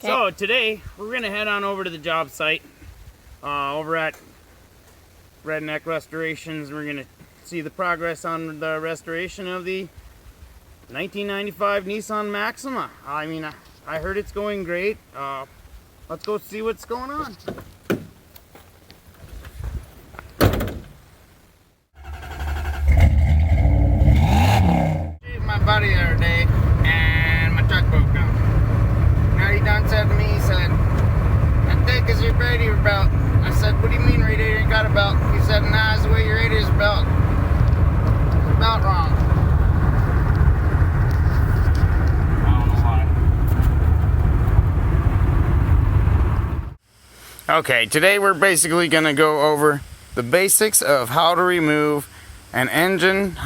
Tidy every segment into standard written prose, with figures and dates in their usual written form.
So today we're gonna head on over to the job site over at Redneck Restorations. We're gonna see the progress on the restoration of the 1995 Nissan Maxima. I mean, I heard it's going great. Let's go see what's going on. My buddy the other day, and my truck broke down. Now he done said to me, he said, "I think it's your radiator belt." I said, "What do you mean radiator ain't got a belt?" He said, "Nah, it's the way your radiator's belt. It's about wrong." I don't know why. Okay, today we're basically gonna go over the basics of how to remove an engine,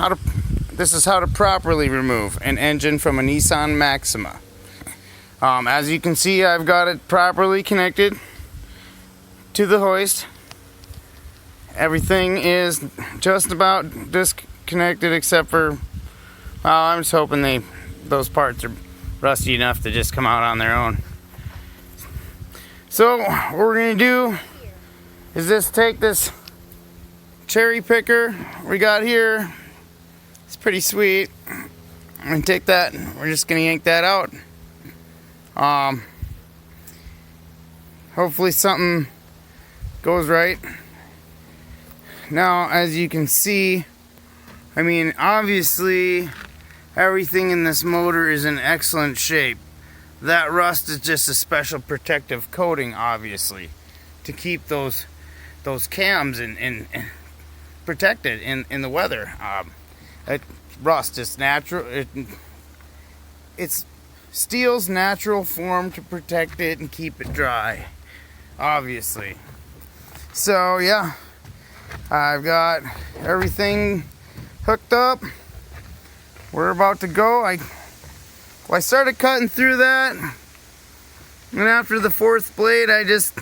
this is how to properly remove an engine from a Nissan Maxima. As you can see, I've got it properly connected to the hoist. Everything is just about disconnected except for, I'm just hoping those parts are rusty enough to just come out on their own. So what we're going to do is just take this cherry picker we got here. It's pretty sweet. I'm going to take that, we're just going to yank that out. Hopefully something goes right. Now, as you can see, I mean, obviously everything in this motor is in excellent shape. That rust is just a special protective coating, obviously, to keep those cams in protected in the weather. Rust is natural. It's steel's natural form to protect it and keep it dry, obviously. So yeah, I've got everything hooked up. We're about to go. I started cutting through that, and after the fourth blade, I just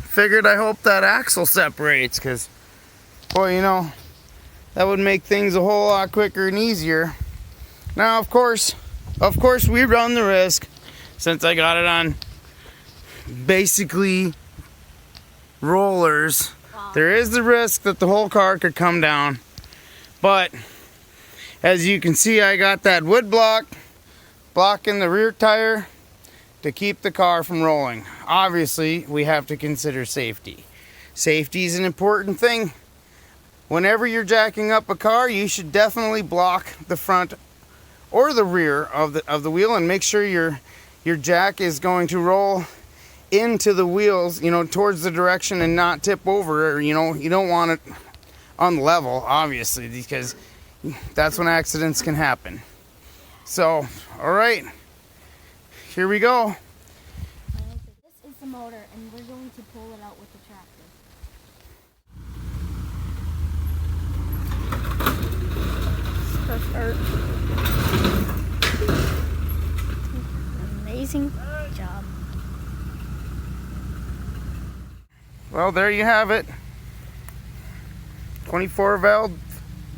figured I hope that axle separates, because boy, you know, that would make things a whole lot quicker and easier. Now, of course, we run the risk, since I got it on basically rollers. Wow. There is the risk that the whole car could come down. But as you can see, I got that wood blocking the rear tire to keep the car from rolling. Obviously, we have to consider safety. Safety is an important thing. Whenever you're jacking up a car, you should definitely block the front or the rear of the wheel, and make sure your jack is going to roll into the wheels, you know, towards the direction and not tip over. Or, you know, you don't want it on the level, obviously, because that's when accidents can happen. So, all right, here we go. This is the motor, and we're going to pull it out with the tractor. Amazing job. Well, there you have it. 24 valve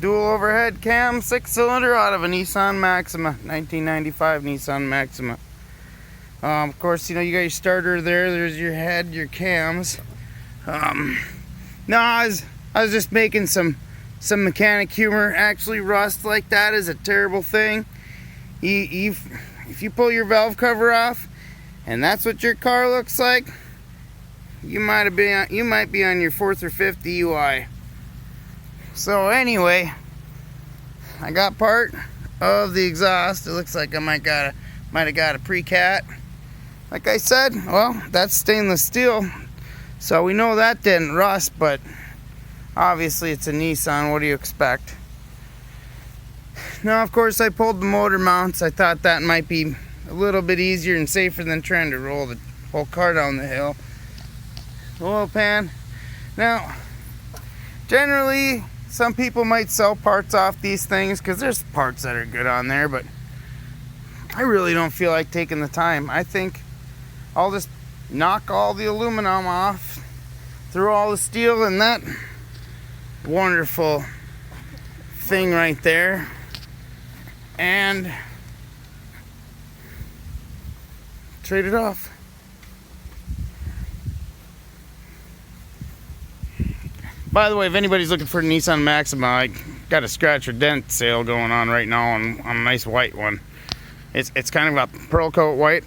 dual overhead cam 6-cylinder out of a Nissan Maxima, 1995 Nissan Maxima. Of course, you know, you got your starter there. There's your head, your cams. No, I was just making some mechanic humor. Actually, rust like that is a terrible thing. If you pull your valve cover off, and that's what your car looks like, you might be on your 4th or 5th DUI. So anyway, I got part of the exhaust. It looks like I might have got a pre-cat. Like I said, well, that's stainless steel, so we know that didn't rust, but obviously it's a Nissan. What do you expect? Now, of course, I pulled the motor mounts. I thought that might be a little bit easier and safer than trying to roll the whole car down the hill. Oil pan. Now, generally, some people might sell parts off these things because there's parts that are good on there, but I really don't feel like taking the time. I think I'll just knock all the aluminum off, through all the steel, and that wonderful thing right there, and trade it off. By the way, if anybody's looking for a Nissan Maxima, I got a scratch or dent sale going on right now on a nice white one. It's kind of a pearl coat white.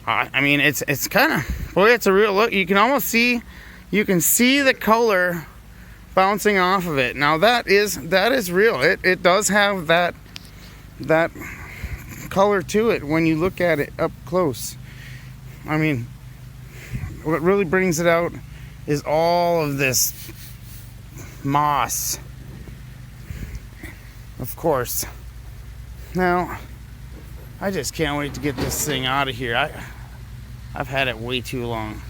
I mean, it's kind of, boy, it's a real look. You can almost see, you can see the color bouncing off of it. Now that is real. It does have that color to it when you look at it up close. I mean, what really brings it out is all of this moss, of course. Now, I just can't wait to get this thing out of here. I've had it way too long.